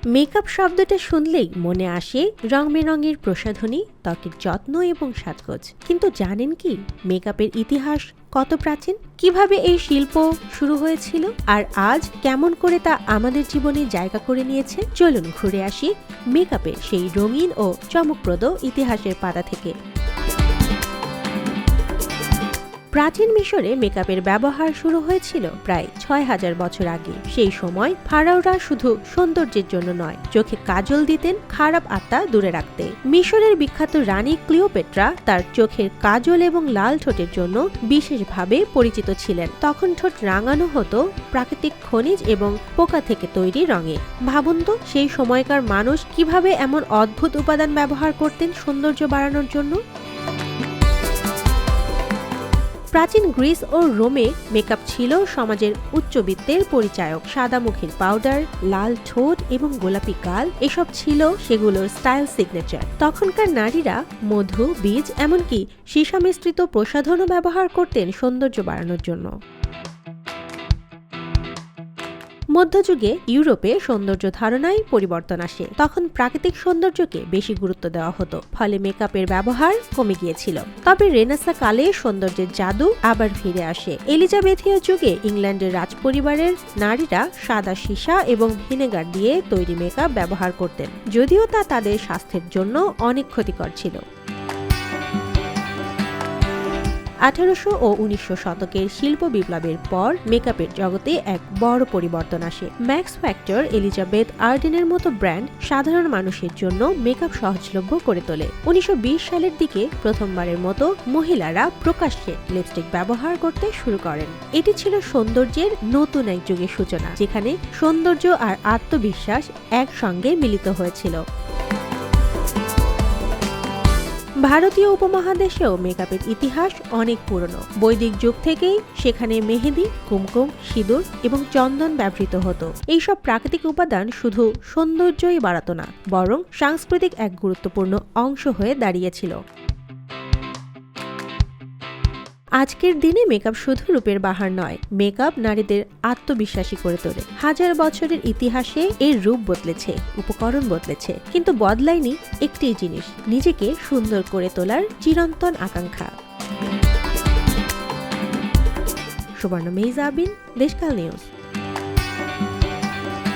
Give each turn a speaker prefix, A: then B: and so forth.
A: Makeup শব্দটা শুনলেই মনে আসে রংবেরঙের প্রসাধনী, ত্বকের যত্ন এবং সাজগোজ। কিন্তু জানেন কি মেকআপের ইতিহাস কত প্রাচীন, কিভাবে এই শিল্প শুরু হয়েছিল, আর আজ কেমন করে তা আমাদের জীবনে জায়গা করে নিয়েছে? চলুন ঘুরে আসি মেকআপের সেই রঙিন ও চমকপ্রদ ইতিহাসের পাতা থেকে। প্রাচীন মিশরে মেকআপের ব্যবহার শুরু হয়েছিল প্রায় ৬,০০০ বছর আগে। সেই সময় ফারাওরা শুধু সৌন্দর্যের জন্য নয়, চোখে কাজল দিতেন খারাপ আত্মা দূরে রাখতে। মিশরের বিখ্যাত রানী ক্লিওপেট্রা তার চোখের কাজল এবং লাল ঠোঁটের জন্য বিশেষভাবে পরিচিত ছিলেন। তখন ঠোঁট রাঙানো হতো প্রাকৃতিক খনিজ এবং পোকা থেকে তৈরি রঙে। ভাবুন তো, সেই সময়কার মানুষ কিভাবে এমন অদ্ভুত উপাদান ব্যবহার করতেন সৌন্দর্য বাড়ানোর জন্য। প্রাচীন গ্রিস ও রোমে মেকআপ ছিল সমাজের উচ্চবিত্তের পরিচায়ক। সাদা মুখের পাউডার, লাল ঠোঁট এবং গোলাপি গাল এসব ছিল সেগুলোর স্টাইল সিগনেচার। তখনকার নারীরা মধু, বীজ এমনকি সীসা মিশ্রিত প্রসাধনও ব্যবহার করতেন সৌন্দর্য বাড়ানোর জন্য। মধ্যযুগে ইউরোপে সৌন্দর্য ধারণায় পরিবর্তন আসে। তখন প্রাকৃতিক সৌন্দর্যকে বেশি গুরুত্ব দেওয়া হতো, ফলে মেকআপের ব্যবহার কমে গিয়েছিল। তবে রেনেসাঁ কালে সৌন্দর্যের জাদু আবার ফিরে আসে। এলিজাবেথীয় যুগে ইংল্যান্ডের রাজপরিবারের নারীরা সাদা সীসা এবং ভিনেগার দিয়ে তৈরি মেকআপ ব্যবহার করতেন, যদিও তা তাদের স্বাস্থ্যের জন্য অনেক ক্ষতিকর ছিল। ১৮০০ ও ১৯০০ শতকের শিল্প বিপ্লবের পর মেকআপের জগতে এক বড় পরিবর্তন আসে। ম্যাক্স ফ্যাক্টর, এলিজাবেথ আর্ডেনের মতো ব্র্যান্ড সাধারণ মানুষের জন্য মেকআপ সহজলভ্য করে তোলে। ১৯২০ সালের দিকে প্রথমবারের মতো মহিলারা প্রকাশ্যে লিপস্টিক ব্যবহার করতে শুরু করেন। এটি ছিল সৌন্দর্যের নতুন এক যুগের সূচনা, যেখানে সৌন্দর্য আর আত্মবিশ্বাস একসঙ্গে মিলিত হয়েছিল। ভারতীয় উপমহাদেশেও মেকআপের ইতিহাস অনেক পুরনো। বৈদিক যুগ থেকেই সেখানে মেহেদি, কুমকুম, সিঁদুর এবং চন্দন ব্যবহৃত হতো। এইসব প্রাকৃতিক উপাদান শুধু সৌন্দর্যই বাড়াতো না, বরং সাংস্কৃতিক এক গুরুত্বপূর্ণ অংশ হয়ে দাঁড়িয়েছিল। আজকের দিনে মেকআপ শুধু রূপের বাহার নয়, মেকআপ নারীদের আত্মবিশ্বাসী করে তোলে। হাজার বছরের ইতিহাসে এর রূপ বদলেছে, উপকরণ বদলেছে, কিন্তু বদলায়নি একটি জিনিস, নিজেকে সুন্দর করে তোলার চিরন্তন আকাঙ্ক্ষা। সুবর্ণ মেইজ আবিন, দেশকাল নিউজ।